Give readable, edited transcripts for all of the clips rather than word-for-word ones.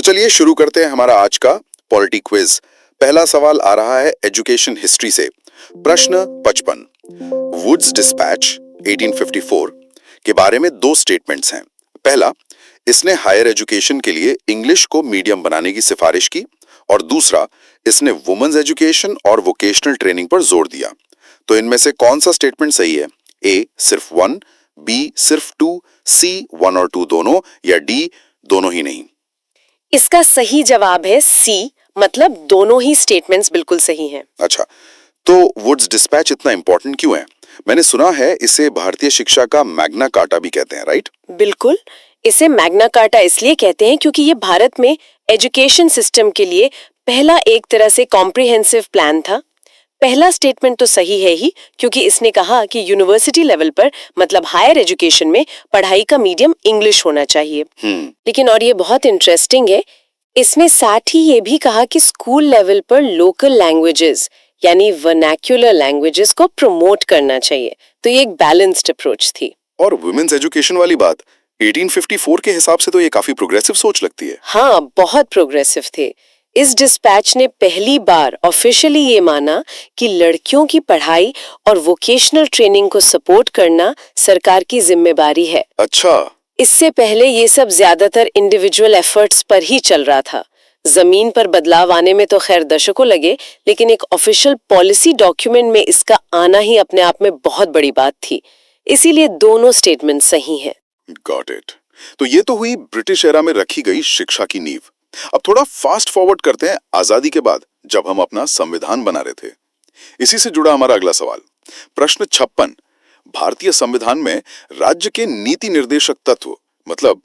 चलिए शुरू करते हैं हमारा आज का पॉलिटी क्विज। पहला सवाल आ रहा है एजुकेशन हिस्ट्री से। प्रश्न 55। वुड्स डिस्पैच 1854 के बारे में दो स्टेटमेंट्स हैं। पहला, इसने हायर एजुकेशन के लिए इंग्लिश को मीडियम बनाने की सिफारिश की, और दूसरा, इसने वुमेन्स एजुकेशन और वोकेशनल ट्रेनिंग पर जोर दिया। तो इनमें से कौन सा स्टेटमेंट सही है? ए सिर्फ 1, बी सिर्फ 2, सी 1 और 2 दोनों, या डी दोनों ही नहीं? इसका सही जवाब है सी, मतलब दोनों ही स्टेटमेंट्स बिल्कुल सही हैं। अच्छा, तो वुड्स डिस्पैच इतना इंपॉर्टेंट क्यों है? मैंने सुना है इसे भारतीय शिक्षा का मैग्ना कार्टा भी कहते हैं, राइट? बिल्कुल, इसे मैग्ना कार्टा इसलिए कहते हैं क्योंकि ये भारत में एजुकेशन सिस्टम के लिए पहला एक तरह से कॉम्प्रिहेंसिव प्लान था। पहला स्टेटमेंट तो सही है ही, क्योंकि इसने कहा कि यूनिवर्सिटी लेवल पर, मतलब हायर एजुकेशन में, पढ़ाई का मीडियम इंग्लिश होना चाहिए। लेकिन और ये बहुत इंटरेस्टिंग है, इसमें साथ ही ये भी कहा कि स्कूल लेवल पर लोकल लैंग्वेजेस यानी वर्नैक्युलर लैंग्वेजेस को प्रमोट करना चाहिए। तो ये एक बैलेंस्ड अप्रोच थी। और वुमेन्स एजुकेशन वाली बात 1854 के हिसाब से तो ये काफी प्रोग्रेसिव सोच लगती है। हाँ, बहुत प्रोग्रेसिव थे। इस डिस्पैच ने पहली बार ऑफिशियली ये माना कि लड़कियों की पढ़ाई और वोकेशनल ट्रेनिंग को सपोर्ट करना सरकार की जिम्मेदारी है। अच्छा, इससे पहले ये सब ज्यादातर इंडिविजुअल एफर्ट्स पर ही चल रहा था। जमीन पर बदलाव आने में तो खैर दशकों लगे, लेकिन एक ऑफिशियल पॉलिसी डॉक्यूमेंट में इसका आना ही अपने आप में बहुत बड़ी बात थी। इसीलिए दोनों स्टेटमेंट सही हैं। Got it. तो ये तो हुई ब्रिटिश एरा में रखी गई शिक्षा की नींव। अब थोड़ा फास्ट फॉरवर्ड करते हैं आजादी के बाद, जब हम अपना संविधान बना रहे थे। इसी से जुड़ा हमारा अगला सवाल। प्रश्न 56। भारतीय संविधान में राज्य के नीति निर्देशक तत्व, मतलब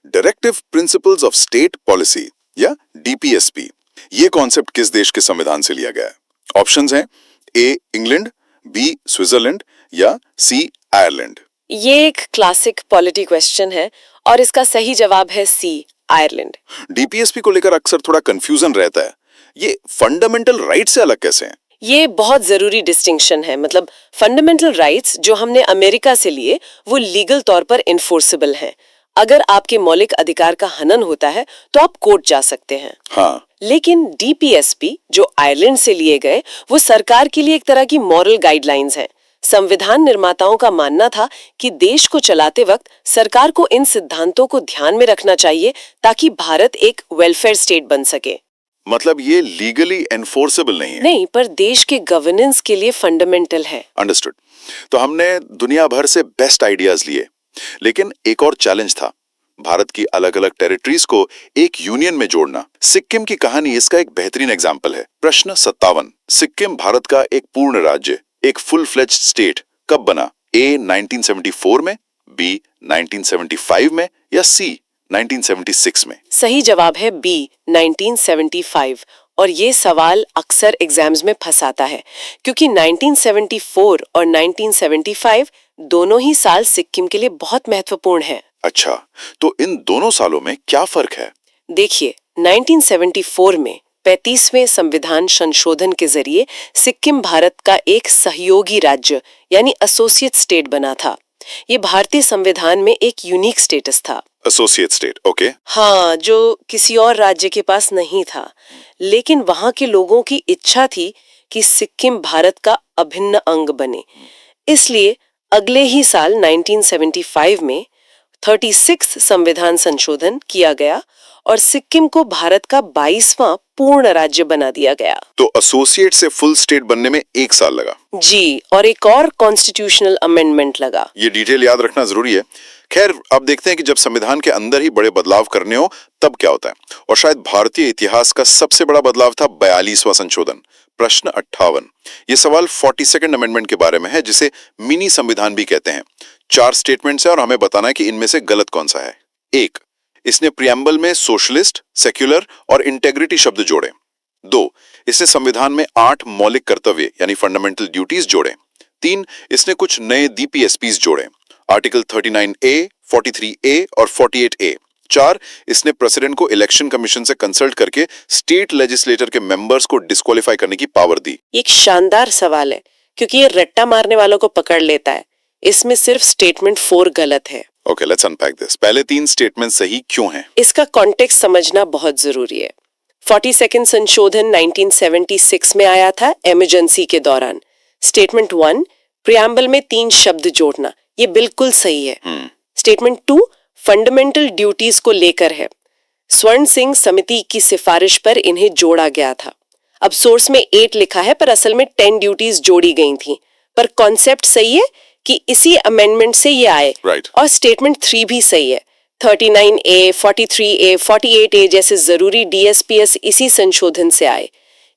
directive principles of state policy या डीपीएसपी, ये कॉन्सेप्ट किस देश के संविधान से लिया गया है? ऑप्शंस हैं ए इंग्लैंड, बी स्विट्जरलैंड, या सी आयरलैंड। ये एक क्लासिक पॉलिटी क्वेश्चन है और इसका सही जवाब है सी, आयरलैंड। डीपीएसपी को लेकर अक्सर थोड़ा कंफ्यूजन रहता है। ये फंडामेंटल राइट से अलग कैसे हैं? ये बहुत जरूरी डिस्टिंक्शन है। मतलब फंडामेंटल राइट्स जो हमने अमेरिका से लिए वो लीगल तौर पर इन्फोर्सेबल हैं। अगर आपके मौलिक अधिकार का हनन होता है तो आप कोर्ट जा सकते हैं। हाँ, लेकिन डीपीएसपी जो आयरलैंड से लिए गए वो सरकार के लिए एक तरह की मॉरल गाइडलाइंस हैं। संविधान निर्माताओं का मानना था कि देश को चलाते वक्त सरकार को इन सिद्धांतों को ध्यान में रखना चाहिए ताकि भारत एक वेलफेयर स्टेट बन सके। मतलब ये लीगली एनफोर्सेबल नहीं है? नहीं, पर देश के गवर्नेंस के लिए फंडामेंटल है। अंडरस्टूड। तो हमने दुनिया भर से बेस्ट आइडियाज लिए, लेकिन एक और चैलेंज था, भारत की अलग अलग टेरिटरीज को एक यूनियन में जोड़ना। सिक्किम की कहानी इसका एक बेहतरीन एग्जाम्पल है। प्रश्न 57। सिक्किम भारत का एक पूर्ण राज्य, एक फुल फ्लेज्ड स्टेट कब बना? ए 1974 में, बी 1975 में, या सी 1976 में? सही जवाब है बी, 1975। और ये सवाल अक्सर एग्जाम्स में फंसाता है क्योंकि 1974 और 1975 दोनों ही साल सिक्किम के लिए बहुत महत्वपूर्ण है। अच्छा, तो इन दोनों सालों में क्या फर्क है? देखिए, 1974 में 35वें संविधान संशोधन के जरिए सिक्किम भारत का एक सहयोगी राज्य यानी एसोसिएट स्टेट बना था। ये भारतीय संविधान में एक यूनिक स्टेटस था। Associate state, okay. हाँ, जो किसी और राज्य के पास नहीं था। लेकिन वहां के लोगों की इच्छा थी कि सिक्किम भारत का अभिन्न अंग बने। इसलिए अगले ही साल 1975 में 36 संविधान संशोधन किया गया और सिक्किम को भारत का 22वां पूर्ण राज्य बना दिया गया। तो एसोसिएट से फुल स्टेट बनने में 1 साल लगा? जी, और एक और कॉन्स्टिट्यूशनल अमेंडमेंट लगा। ये डिटेल याद रखना जरूरी है। खैर, अब देखते हैं कि जब संविधान के अंदर ही बड़े बदलाव करने हो तब क्या होता है। और शायद भारतीय इतिहास का सबसे बड़ा बदलाव था 42वां संशोधन। प्रश्न 58। ये सवाल 42nd अमेंडमेंट के बारे में है, जिसे मिनी संविधान भी कहते हैं। 4 स्टेटमेंट्स हैं और हमें बताना है कि इनमें से गलत कौन सा है। 1, इसने प्रियम्बल में सोशलिस्ट, सेक्युलर और इंटेग्रिटी शब्द जोड़े। 2, इसने संविधान में 8 मौलिक कर्तव्य यानी फंडामेंटल ड्यूटीज जोड़े। 3, इसने कुछ नए डीपीएसपीज जोड़े, आर्टिकल 39A, 43A और 48A। 4, इसने प्रेसिडेंट को इलेक्शन कमीशन से कंसल्ट करके स्टेट लेजिस्लेटर के मेंबर्स को डिस्क्वालीफाई करने की पावर दी। एक शानदार सवाल है क्योंकि ये रट्टा मारने वालों को पकड़ लेता है। इसमें सिर्फ स्टेटमेंट 4 गलत है। Okay, let's unpack this. पहले 3 स्टेटमेंट सही क्यों हैं? इसका कॉन्टेक्स्ट समझना बहुत जरूरी है। 42nd संशोधन 1976 में आया था इमरजेंसी के दौरान। स्टेटमेंट 1 प्रियम्बल में 3 शब्द जोड़ना, ये बिल्कुल सही है। स्टेटमेंट 2 फंडामेंटल ड्यूटीज को लेकर है। स्वर्ण सिंह समिति की सिफारिश पर इन्हें जोड़ा गया था। अब सोर्स में 8 लिखा है पर असल में 10 ड्यूटीज जोड़ी गई थी, पर कॉन्सेप्ट सही है कि इसी अमेंडमेंट से ये आए। Right. और स्टेटमेंट 3 भी सही है। 39A, 43A, 48A जैसे जरूरी DSPS इसी संशोधन से आए।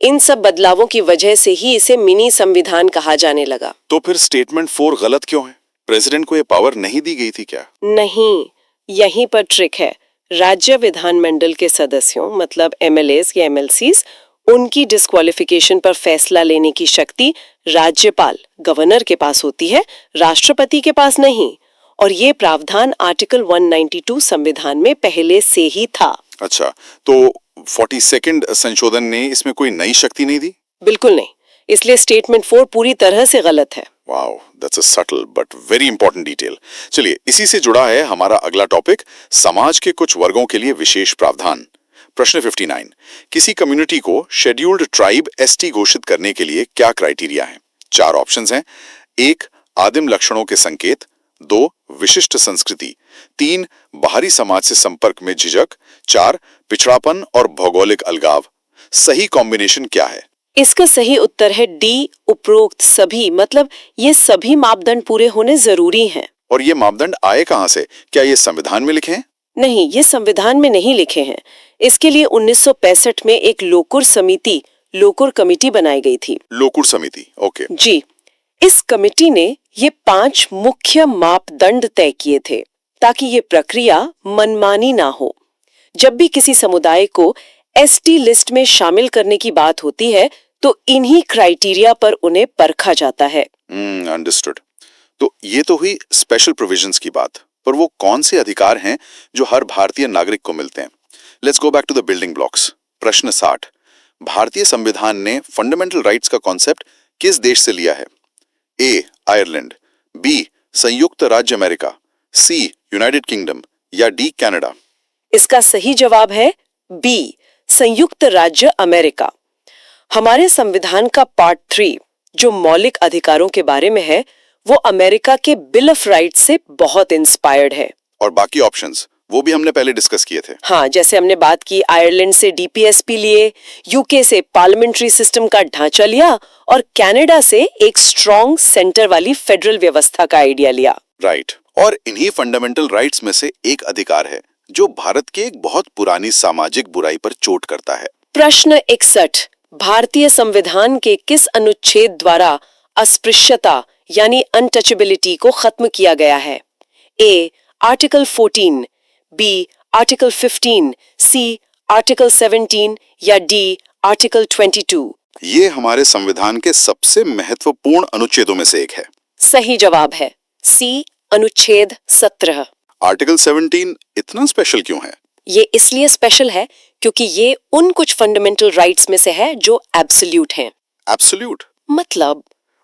इन सब बदलावों की वजह से ही इसे मिनी संविधान कहा जाने लगा। तो फिर स्टेटमेंट 4 गलत क्यों है? प्रेसिडेंट को ये पावर नहीं दी गई थी क्या? नहीं, यहीं पर ट्रिक है। राज्य विधानमंडल के सदस्यों मतलब MLAs या MLCs, उनकी डिस्क्वालिफिकेशन पर फैसला लेने की शक्ति राज्यपाल गवर्नर के पास होती है, राष्ट्रपति के पास नहीं। और ये प्रावधान आर्टिकल 192 संविधान में पहले से ही था। अच्छा, तो 42nd संशोधन ने इसमें कोई नई शक्ति नहीं दी? बिल्कुल नहीं, इसलिए स्टेटमेंट 4 पूरी तरह से गलत है। Wow, that's a subtle but very important detail. चलिए, इसी से जुड़ा है हमारा अगला टॉपिक, समाज के कुछ वर्गों के लिए विशेष प्रावधान। प्रश्न 59, किसी कम्युनिटी को शेड्यूल्ड ट्राइब ST घोषित करने के लिए क्या क्राइटेरिया है? 4 ऑप्शंस हैं। 1 आदिम लक्षणों के संकेत, 2 विशिष्ट संस्कृति, 3 बाहरी समाज से संपर्क में झिझक, 4 पिछड़ापन और भौगोलिक अलगाव। सही कॉम्बिनेशन क्या है? इसका सही उत्तर है डी, उपरोक्त सभी, मतलब ये सभी मापदंड पूरे होने जरूरी हैं। और ये मापदंड आए कहां से? क्या ये संविधान में लिखे हैं? नहीं, ये संविधान में नहीं लिखे हैं। इसके लिए 1965 में एक लोकुर समिति, लोकुर कमेटी बनाई गई थी। लोकुर समिति, ओके। जी, इस कमेटी ने ये 5 मुख्य मापदंड तय किए थे ताकि ये प्रक्रिया मनमानी ना हो। जब भी किसी समुदाय को ST लिस्ट में शामिल करने की बात होती है तो इन्हीं क्राइटेरिया पर उन्हें परखा जाता है। अंडरस्टूड। तो ये तो हुई स्पेशल प्रोविजंस की बात, पर वो कौन से अधिकार हैं जो हर भारतीय नागरिक को मिलते हैं? Let's go back to the building blocks. प्रश्न 60, भारतीय संविधान ने फंडामेंटल राइट्स का कॉन्सेप्ट किस देश से लिया है? A आयरलैंड, B संयुक्त राज्य अमेरिका, C यूनाइटेड किंगडम या D कनाडा? इसका सही जवाब है B संयुक्त राज्य अमेरिका। हमारे संविधान का पार्ट 3 जो मौलिक अधिकारों के बारे में है वो अमेरिका के बिल ऑफ राइट्स से बहुत इंस्पायर्ड है। और बाकी ऑप्शंस वो भी हमने पहले डिस्कस किए थे। हाँ, जैसे हमने बात की आयरलैंड से DPSP लिए, UK से पार्लियामेंट्री सिस्टम का ढांचा लिया और कनाडा से एक स्ट्रॉन्ग सेंटर वाली फेडरल व्यवस्था का आइडिया लिया। राइट। और इन्हीं फंडामेंटल राइट्स में से एक अधिकार है जो भारत के एक बहुत पुरानी सामाजिक बुराई पर चोट करता है। प्रश्न 61, भारतीय संविधान के किस अनुच्छेद द्वारा अस्पृश्यता यानी अनटचेबिलिटी को खत्म किया गया है? A article 14, B article 15, C article 17 या D आर्टिकल 22? ये हमारे संविधान के सबसे महत्वपूर्ण अनुच्छेदों में से एक है। सही जवाब है C अनुच्छेद 17। आर्टिकल 17 इतना स्पेशल क्यों है? ये इसलिए स्पेशल है क्योंकि ये उन कुछ फंडामेंटल राइट्स में से है जो एब्सोल्यूट हैं। एब्सोल्यूट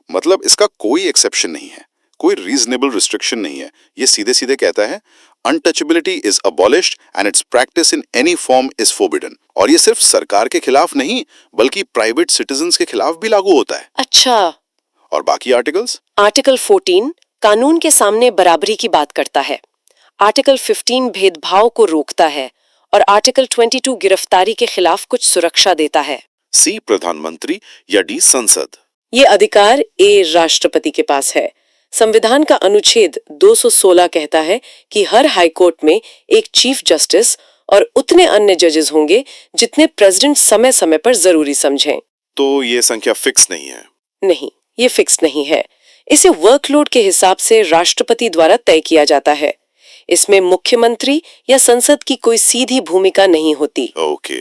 मतलब इसका कोई एक्सेप्शन नहीं है, कोई रीजनेबल रिस्ट्रिक्शन नहीं है। ये सीधे सीधे कहता है untouchability is abolished and it's practice in any form is forbidden. और ये सिर्फ सरकार के खिलाफ नहीं बल्कि प्राइवेट सिटीजन्स के खिलाफ भी लागू होता है। अच्छा। और बाकी आर्टिकल्स? आर्टिकल 14 कानून के सामने बराबरी की बात करता है। आर्टिकल 15 भेदभाव को रोकता है और आर्टिकल 22 गिरफ्तारी के खिलाफ कुछ सुरक्षा देता है। C प्रधानमंत्री या D संसद? ये अधिकार A राष्ट्रपति के पास है। संविधान का अनुच्छेद 216 कहता है कि हर हाई कोर्ट में एक चीफ जस्टिस और उतने अन्य जजेस होंगे जितने प्रेसिडेंट समय समय पर जरूरी समझें। तो ये संख्या फिक्स नहीं है? नहीं, ये फिक्स नहीं है। इसे वर्कलोड के हिसाब से राष्ट्रपति द्वारा तय किया जाता है। इसमें मुख्यमंत्री या संसद की कोई सीधी भूमिका नहीं होती। ओके।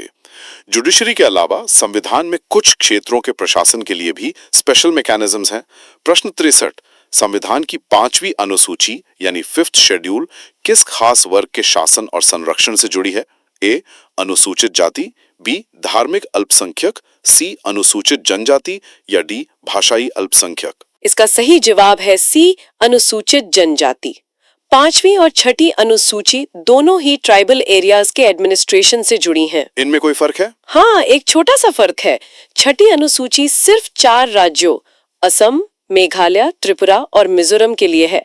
जुडिशरी के अलावा संविधान में कुछ क्षेत्रों के प्रशासन के लिए भी स्पेशल मैकेनिज्म्स हैं। प्रश्न 63, संविधान की 5वीं अनुसूची यानी 5th शेड्यूल किस खास वर्ग के शासन और संरक्षण से जुड़ी है? A अनुसूचित जाति, B धार्मिक अल्पसंख्यक, C अनुसूचित जनजाति या D भाषाई अल्पसंख्यक? इसका सही जवाब है C अनुसूचित जनजाति। 5वीं और 6ठी अनुसूची दोनों ही ट्राइबल एरियाज के एडमिनिस्ट्रेशन से जुड़ी हैं। इनमें कोई फर्क है? हाँ, एक छोटा सा फर्क है। 6ठी अनुसूची सिर्फ 4 राज्यों असम, मेघालय, त्रिपुरा और मिजोरम के लिए है।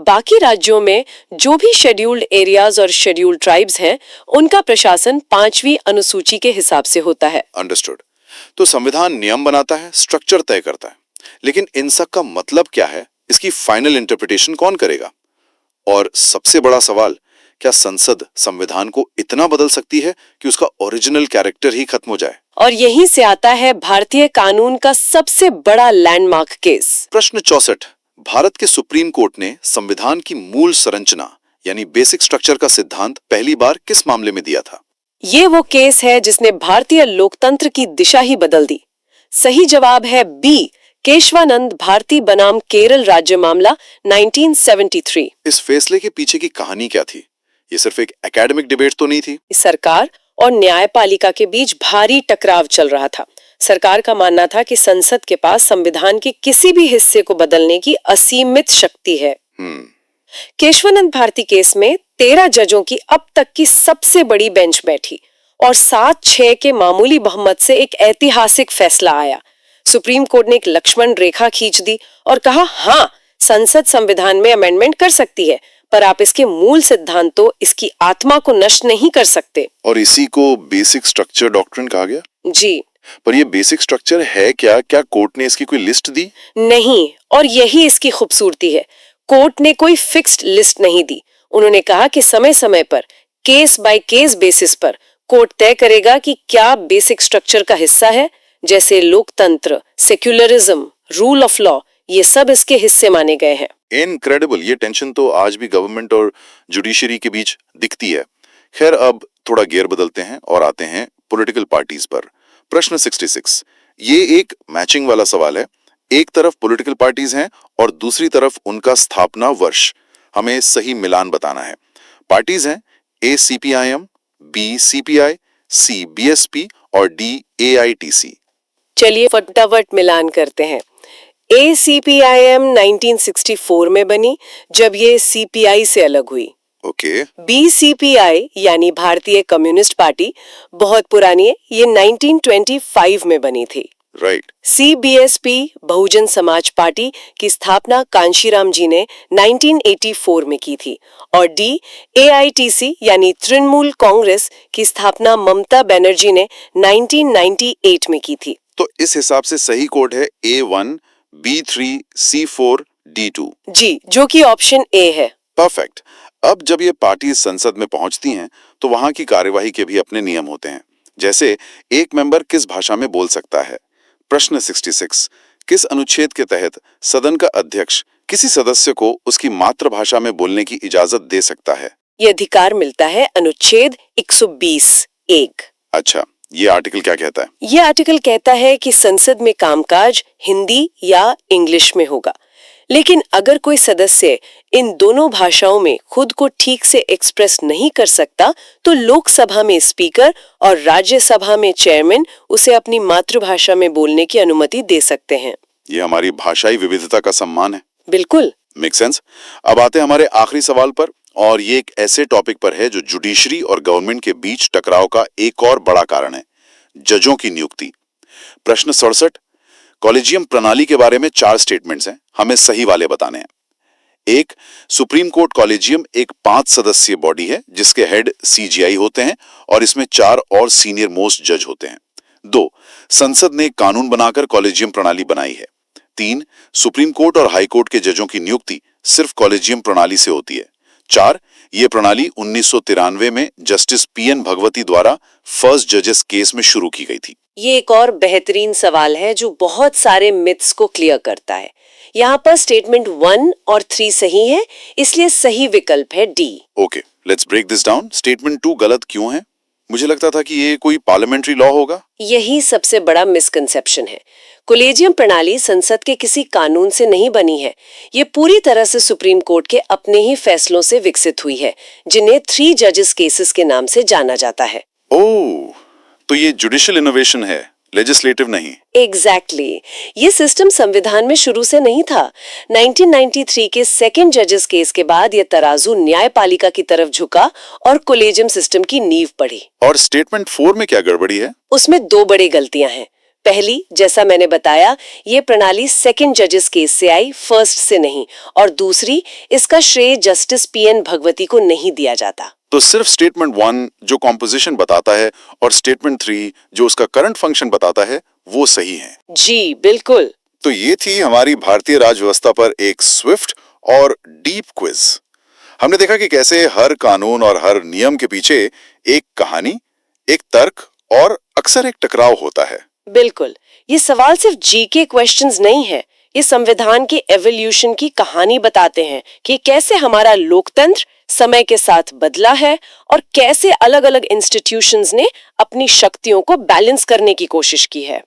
बाकी राज्यों में जो भी शेड्यूल्ड एरियाज और शेड्यूल्ड ट्राइब्स हैं, उनका प्रशासन 5वीं अनुसूची के हिसाब से होता है। अंडरस्टूड। तो संविधान नियम बनाता है, स्ट्रक्चर तय करता है, लेकिन इन सब का मतलब क्या है? इसकी फाइनल इंटरप्रिटेशन कौन करेगा? और सबसे बड़ा सवाल, क्या संसद संविधान को इतना बदल सकती है कि उसका ओरिजिनल कैरेक्टर ही खत्म हो जाए? और यहीं से आता है भारतीय कानून का सबसे बड़ा लैंडमार्क केस। प्रश्न 64। भारत के सुप्रीम कोर्ट ने संविधान की मूल संरचना यानी बेसिक स्ट्रक्चर का सिद्धांत पहली बार किस मामले में दिया था? ये वो केस है जिसने भारतीय लोकतंत्र की दिशा ही बदल दी। सही जवाब है बी, केशवानंद भारती बनाम केरल राज्य मामला 1973। इस फैसले के पीछे की कहानी क्या थी? ये सिर्फ एक एकेडमिक डिबेट तो नहीं थी? सरकार और न्यायपालिका के बीच भारी टकराव चल रहा था। सरकार का मानना था कि संसद के पास संविधान के किसी भी हिस्से को बदलने की असीमित शक्ति है। केशवानंद भारती केस में 13 जजों की अब तक की सबसे बड़ी बेंच बैठी और 7-6 के मामूली बहुमत से एक ऐतिहासिक फैसला आया। सुप्रीम कोर्ट ने एक लक्ष्मण रेखा खींच दी और कहा, हाँ, संसद संविधान में अमेंडमेंट कर सकती है, पर आप इसके मूल सिद्धांतों, इसकी आत्मा को नष्ट नहीं कर सकते। और इसी को बेसिक स्ट्रक्चर डॉक्ट्रिन कहा गया? जी। पर ये बेसिक स्ट्रक्चर है क्या? क्या कोर्ट ने इसकी कोई लिस्ट दी? नहीं, और यही इसकी खूबसूरती है। कोर्ट ने कोई फिक्स्ड लिस्ट नहीं दी। उन्होंने कहा कि समय समय पर केस बाय केस बेसिस पर कोर्ट तय करेगा कि क्या बेसिक स्ट्रक्चर का हिस्सा है, जैसे लोकतंत्र, सेक्युलरिज्म, रूल ऑफ लॉ, ये सब इसके हिस्से माने गए हैं। इनक्रेडिबल। ये टेंशन तो आज भी गवर्नमेंट और जुडिशरी के बीच दिखती है। खैर, अब थोड़ा गियर बदलते हैं और आते हैं पॉलिटिकल पार्टीज पर। प्रश्न 66। ये एक मैचिंग वाला सवाल है। एक तरफ पॉलिटिकल पार्टीज हैं और दूसरी तरफ उनका स्थापना वर्ष। हमें सही मिलान बताना है। पार्टीज हैं ए CPIM, बी CPI, सी BSP और डी AITC। चलिए फटाफट मिलान करते हैं। ACPIM 1964 में बनी, जब ये CPI से अलग हुई। ओके। BCPI यानी भारतीय कम्युनिस्ट पार्टी बहुत पुरानी है, ये 1925 में बनी थी। Right. CBSP Bahujan Samaj party की स्थापना कांशीराम जी ने 1984 में की थी और AITC यानी तृणमूल कांग्रेस की स्थापना ममता बनर्जी ने 1998 में की थी। तो इस हिसाब से सही कोड है A1, B3, C4, D2। जी, जो कि ऑप्शन ए है। परफेक्ट। अब जब ये पार्टी संसद में पहुंचती हैं, तो वहां की कार्यवाही के भी अपने नियम होते हैं। जैसे एक मेंबर किस भाषा में बोल सकता है। प्रश्न 66। किस अनुच्छेद के तहत सदन का अध्यक्ष किसी सदस्य को उसकी मातृभाषा में बोलने की इजाजत दे सकता है? ये अधिकार मिलता है अनुच्छेद 120(1)। अच्छा, ये आर्टिकल क्या कहता है? ये आर्टिकल कहता है कि संसद में कामकाज हिंदी या इंग्लिश में होगा, लेकिन अगर कोई सदस्य इन दोनों भाषाओं में खुद को ठीक से एक्सप्रेस नहीं कर सकता, तो लोकसभा में स्पीकर और राज्यसभा में चेयरमैन उसे अपनी मातृभाषा में बोलने की अनुमति दे सकते हैं। ये हमारी भाषाई विविधता का सम्मान है। बिल्कुल। Make sense. अब आते हैं हमारे आखिरी सवाल पर, और ये एक ऐसे टॉपिक पर है जो जुडिशरी और गवर्नमेंट के बीच टकराव का एक और बड़ा कारण है, जजों की नियुक्ति। प्रश्न 67। कॉलेजियम प्रणाली के बारे में 4 स्टेटमेंट्स हैं, हमें सही वाले बताने हैं। 1. सुप्रीम कोर्ट कॉलेजियम एक 5 सदस्यीय बॉडी है जिसके हेड CGI होते हैं और इसमें 4 और सीनियर मोस्ट जज होते हैं। 2. संसद ने कानून बनाकर कॉलेजियम प्रणाली बनाई है। 3. सुप्रीम कोर्ट और हाई कोर्ट के जजों की नियुक्ति सिर्फ कॉलेजियम प्रणाली से होती है। 4. ये प्रणाली 1993 में जस्टिस PN भगवती द्वारा फर्स्ट जजेस केस में शुरू की गई थी। ये एक और बेहतरीन सवाल है जो बहुत सारे मिथ्स को क्लियर करता है। यहाँ पर स्टेटमेंट 1 और 3 सही है, इसलिए सही विकल्प है D. Okay, let's break this down. Statement 2 गलत क्यों है? मुझे लगता था कि ये कोई पार्लियामेंट्री लॉ होगा। यही सबसे बड़ा मिसकंसेप्शन है। कॉलेजियम प्रणाली संसद के किसी कानून से नहीं बनी है। ये पूरी तरह से सुप्रीम कोर्ट के अपने ही फैसलों से विकसित हुई है, जिन्हें 3 जजेस केसेस के नाम से जाना जाता है। ओह, तो ये जुडिशियल इनोवेशन है लेजिस्लेटिव नहीं। एग्जैक्टली ये सिस्टम संविधान में शुरू से नहीं था। 1993 के सेकेंड जजेस केस के बाद ये तराजू न्यायपालिका की तरफ झुका और कोलेजियम सिस्टम की नींव पड़ी। और स्टेटमेंट 4 में क्या गड़बड़ी है? उसमें दो बड़ी गलतियां हैं। पहली, जैसा मैंने बताया, ये प्रणाली सेकेंड जजेस केस से आई, फर्स्ट से नहीं। और दूसरी, इसका श्रेय जस्टिस पीएन भगवती को नहीं दिया जाता। तो सिर्फ स्टेटमेंट 1 जो कॉम्पोजिशन बताता है और स्टेटमेंट 3 जो उसका करंट फंक्शन बताता है वो सही है। जी बिल्कुल। तो ये थी हमारी भारतीय राज व्यवस्था पर एक स्विफ्ट और डीप क्विज। हमने देखा कि कैसे हर कानून और हर नियम के पीछे एक कहानी, एक तर्क और अक्सर एक टकराव होता है। बिल्कुल, ये सवाल सिर्फ जीके क्वेश्चंस नहीं है, ये संविधान के एवोल्यूशन की कहानी बताते हैं कि कैसे हमारा लोकतंत्र समय के साथ बदला है और कैसे अलग-अलग इंस्टीट्यूशंस ने अपनी शक्तियों को बैलेंस करने की कोशिश की है।